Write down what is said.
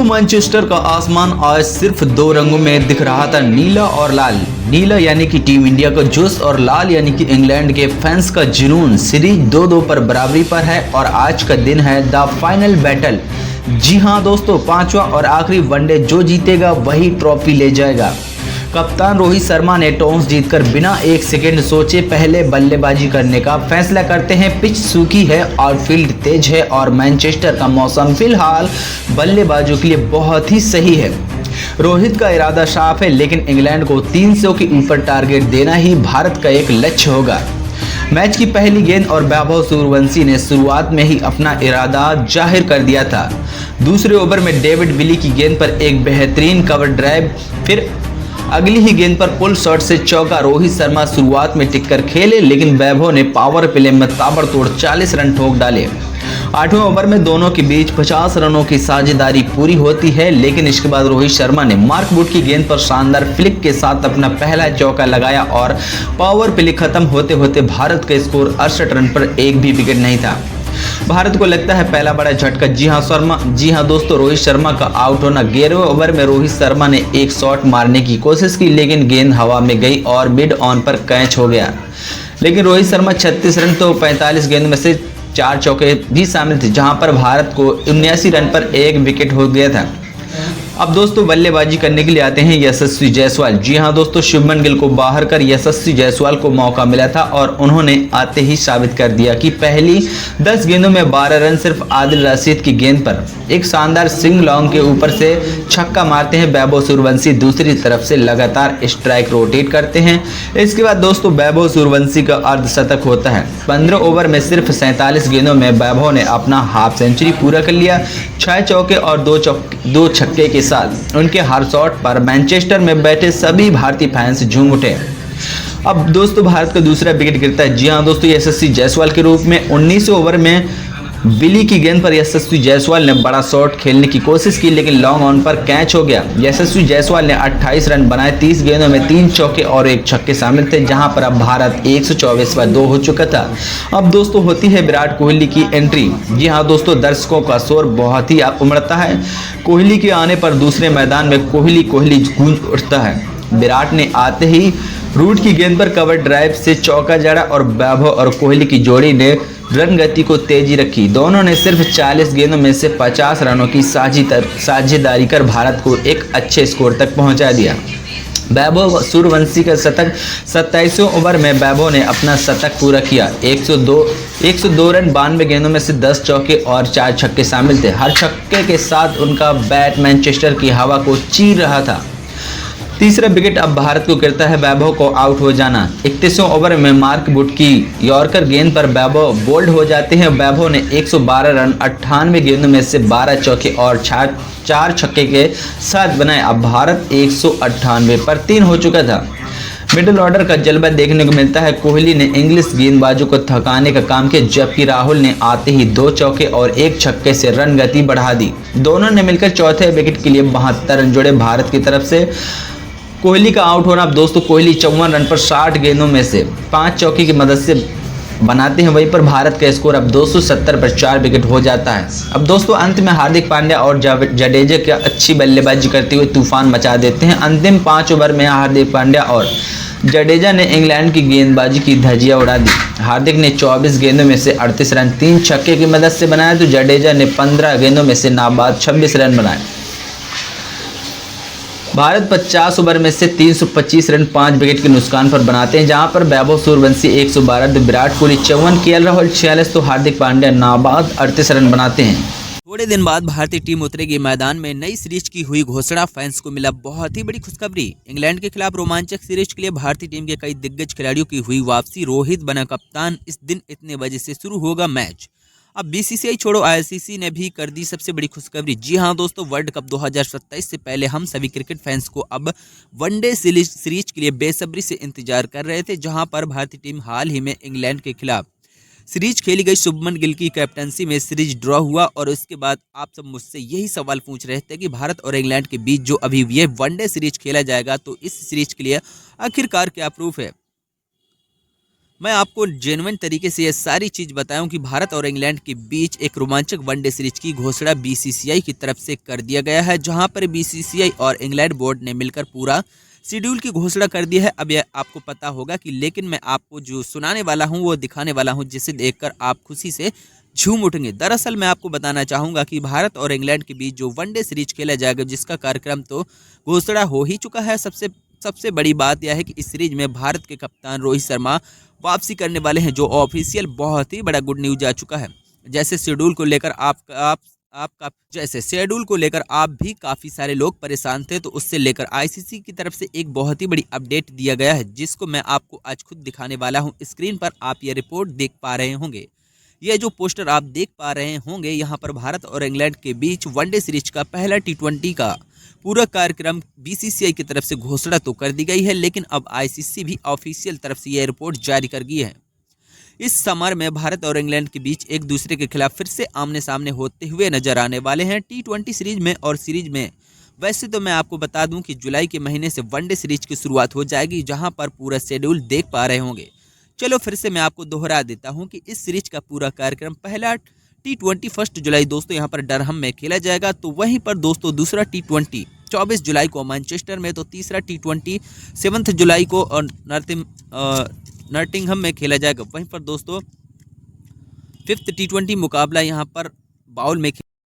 दोस्तों मैनचेस्टर का आसमान आज सिर्फ दो रंगों में दिख रहा था, नीला और लाल। नीला यानी कि टीम इंडिया का जोश और लाल यानी कि इंग्लैंड के फैंस का जुनून। सीरीज 2-2 पर बराबरी पर है और आज का दिन है द फाइनल बैटल। जी हाँ दोस्तों, पांचवा और आखिरी वनडे जो जीतेगा वही ट्रॉफी ले जाएगा। कप्तान रोहित शर्मा ने टॉस जीतकर बिना एक सेकंड सोचे पहले बल्लेबाजी करने का फैसला करते हैं। पिच सूखी है, आउटफील्ड तेज है और मैनचेस्टर का मौसम फिलहाल बल्लेबाजों के लिए बहुत ही सही है। रोहित का इरादा साफ है, लेकिन इंग्लैंड को 300 के ऊपर टारगेट देना ही भारत का एक लक्ष्य होगा। मैच की पहली गेंद और वैभव सूर्यवंशी ने शुरुआत में ही अपना इरादा जाहिर कर दिया था। दूसरे ओवर में डेविड विली की गेंद पर एक बेहतरीन कवर ड्राइव, फिर अगली ही गेंद पर पुल शॉट से चौका। रोहित शर्मा शुरुआत में टिककर खेले, लेकिन वैभव ने पावर प्ले में ताबड़तोड़ 40 रन ठोक डाले। 8वें ओवर में दोनों के बीच 50 रनों की साझेदारी पूरी होती है, लेकिन इसके बाद रोहित शर्मा ने मार्क वुड की गेंद पर शानदार फ्लिक के साथ अपना पहला चौका लगाया और पावर प्ले खत्म होते होते भारत का स्कोर 68 रन पर एक भी विकेट नहीं था। भारत को लगता है पहला बड़ा झटका। जी हाँ दोस्तों, रोहित शर्मा का आउट होना। 11वें ओवर में रोहित शर्मा ने एक शॉट मारने की कोशिश की, लेकिन गेंद हवा में गई और मिड ऑन पर कैच हो गया। लेकिन रोहित शर्मा 36 रन तो 45 गेंद में से 4 चौके भी शामिल थे, जहां पर भारत को 79 रन पर एक विकेट हो गया था। अब दोस्तों बल्लेबाजी करने के लिए आते हैं यशस्वी जायसवाल। जी हाँ दोस्तों, शुभमन गिल को बाहर कर यशस्वी जायसवाल को मौका मिला था और उन्होंने आते ही साबित कर दिया कि पहली 10 गेंदों में 12 रन सिर्फ आदिल रशीद की गेंद पर एक शानदार स्विंग लॉन्ग के ऊपर से छक्का मारते हैं। वैभव सूर्यवंशी दूसरी तरफ से लगातार स्ट्राइक रोटेट करते हैं। इसके बाद दोस्तों वैभव सूर्यवंशी का अर्धशतक होता है। 15 ओवर में सिर्फ 47 गेंदों में वैभव ने अपना हाफ सेंचुरी पूरा कर लिया। 6 चौके और 2 छक्के के साथ उनके हर शॉट पर मैनचेस्टर में बैठे सभी भारतीय फैंस झूम उठे। अब दोस्तों भारत का दूसरा विकेट गिरता है। जी हाँ दोस्तों, यशस्वी जायसवाल के रूप में 19वें ओवर में विली की गेंद पर यशस्वी जायसवाल ने बड़ा शॉट खेलने की कोशिश की, लेकिन लॉन्ग ऑन पर कैच हो गया। यशस्वी जायसवाल ने 28 रन बनाए। 30 गेंदों में 3 चौके और 1 छक्के शामिल थे, जहां पर अब भारत 124 पर 2 हो चुका था। अब दोस्तों होती है विराट कोहली की एंट्री। जी हाँ दोस्तों, दर्शकों का शोर बहुत ही उमड़ता है। कोहली के आने पर दूसरे मैदान में कोहली गूंज उठता है। विराट ने आते ही रूट की गेंद पर कवर ड्राइव से चौका जड़ा और वैभव और कोहली की जोड़ी ने रन गति को तेजी रखी। दोनों ने सिर्फ 40 गेंदों में से 50 रनों की साझेदारी कर भारत को एक अच्छे स्कोर तक पहुंचा दिया। वैभव सूर्यवंशी का शतक। 27वें ओवर में वैभव ने अपना शतक पूरा किया। 102 रन 92 गेंदों में से 10 चौके और 4 छक्के शामिल थे। हर छक्के के साथ उनका बैट मैनचेस्टर की हवा को चीर रहा था। तीसरा विकेट अब भारत को गिरता है। वैभव को आउट हो जाना। 31वें ओवर में मार्क वुड की यॉर्कर गेंद पर वैभव बोल्ड हो जाते हैं। वैभव ने 112 रन 98 गेंदों में से 12 चौके और 4 छक्के के साथ बनाए। अब भारत 198 पर 3 हो चुका था। मिडिल ऑर्डर का जलवा देखने को मिलता है। कोहली ने इंग्लिश गेंदबाजों को थकाने का काम किया, जबकि राहुल ने आते ही 2 चौके और 1 छक्के से रन गति बढ़ा दी। दोनों ने मिलकर चौथे विकेट के लिए 72 रन जोड़े। भारत की तरफ से कोहली का आउट होना। अब दोस्तों कोहली 54 रन पर 60 गेंदों में से 5 चौके की मदद से बनाते हैं। वहीं पर भारत का स्कोर अब 270 पर 4 विकेट हो जाता है। अब दोस्तों अंत में हार्दिक पांड्या और जडेजा की अच्छी बल्लेबाजी करते हुए तूफान मचा देते हैं। अंतिम 5 ओवर में हार्दिक पांड्या और जडेजा ने इंग्लैंड की गेंदबाजी की धज्जियां उड़ा दी। हार्दिक ने 24 गेंदों में से 38 रन 3 छक्के की मदद से बनाया, तो जडेजा ने 15 गेंदों में से नाबाद 26 रन बनाए। भारत 50 ओवर में से 325 रन 5 विकेट के नुकसान पर बनाते हैं, जहां पर वैभव सूर्यवंशी 112, तो विराट कोहली 54, केएल राहुल 46, तो हार्दिक पांड्या नाबाद 38 रन बनाते हैं। थोड़े दिन बाद भारतीय टीम उतरेगी मैदान में। नई सीरीज की हुई घोषणा। फैंस को मिला बहुत ही बड़ी खुशखबरी। इंग्लैंड के खिलाफ रोमांचक सीरीज के लिए भारतीय टीम के कई दिग्गज खिलाड़ियों की हुई वापसी। रोहित बना कप्तान। इस दिन इतने बजे से शुरू होगा मैच। अब बीसीसीआई छोड़ो आईसीसी ने भी कर दी सबसे बड़ी खुशखबरी। जी हाँ दोस्तों, वर्ल्ड कप 2027 से पहले हम सभी क्रिकेट फैंस को अब वनडे सीरीज के लिए बेसब्री से इंतजार कर रहे थे, जहां पर भारतीय टीम हाल ही में इंग्लैंड के खिलाफ सीरीज खेली गई। शुभमन गिल की कैप्टनसी में सीरीज ड्रॉ हुआ और उसके बाद आप सब मुझसे यही सवाल पूछ रहे थे कि भारत और इंग्लैंड के बीच जो अभी ये वनडे सीरीज खेला जाएगा, तो इस सीरीज के लिए आखिरकार क्या प्रूफ है। मैं आपको जेन्युइन तरीके से ये सारी चीज़ बताऊं कि भारत और इंग्लैंड के बीच एक रोमांचक वनडे सीरीज की घोषणा बीसीसीआई की तरफ से कर दिया गया है, जहां पर बीसीसीआई और इंग्लैंड बोर्ड ने मिलकर पूरा शेड्यूल की घोषणा कर दी है। अब यह आपको पता होगा कि, लेकिन मैं आपको जो सुनाने वाला हूं वो दिखाने वाला हूं, जिसे देखकर आप खुशी से झूम उठेंगे। दरअसल मैं आपको बताना चाहूँगा कि भारत और इंग्लैंड के बीच जो वनडे सीरीज खेला जाएगा, जिसका कार्यक्रम तो घोषणा हो ही चुका है। सबसे बड़ी बात यह है कि इस सीरीज में भारत के कप्तान रोहित शर्मा वापसी करने वाले हैं, जो ऑफिशियल बहुत ही बड़ा गुड न्यूज आ चुका है। जैसे शेड्यूल को लेकर आप भी काफ़ी सारे लोग परेशान थे, तो उससे लेकर आईसीसी की तरफ से एक बहुत ही बड़ी अपडेट दिया गया है, जिसको मैं आपको आज खुद दिखाने वाला हूं। स्क्रीन पर आप ये रिपोर्ट देख पा रहे होंगे। ये जो पोस्टर आप देख पा रहे होंगे, यहाँ पर भारत और इंग्लैंड के बीच वनडे सीरीज का पहला T20 का पूरा कार्यक्रम बीसीसीआई की तरफ से घोषणा तो कर दी गई है, लेकिन अब आईसीसी भी ऑफिशियल तरफ से यह रिपोर्ट जारी कर गई है। इस समर में भारत और इंग्लैंड के बीच एक दूसरे के खिलाफ फिर से आमने सामने होते हुए नजर आने वाले हैं T20 सीरीज में और सीरीज में। वैसे तो मैं आपको बता दूं कि जुलाई के महीने से वनडे सीरीज की शुरुआत हो जाएगी, जहां पर पूरा शेड्यूल देख पा रहे होंगे। चलो फिर से मैं आपको दोहरा देता हूं कि इस सीरीज का पूरा कार्यक्रम पहला T20 1 जुलाई दोस्तों यहाँ पर डरहम में खेला जाएगा, तो वहीं पर दोस्तों दूसरा T20 24 जुलाई को मैनचेस्टर में, तो तीसरा T20 7 जुलाई को और नॉटिंघम में खेला जाएगा। वहीं पर दोस्तों 5th T20 मुकाबला यहाँ पर बाउल में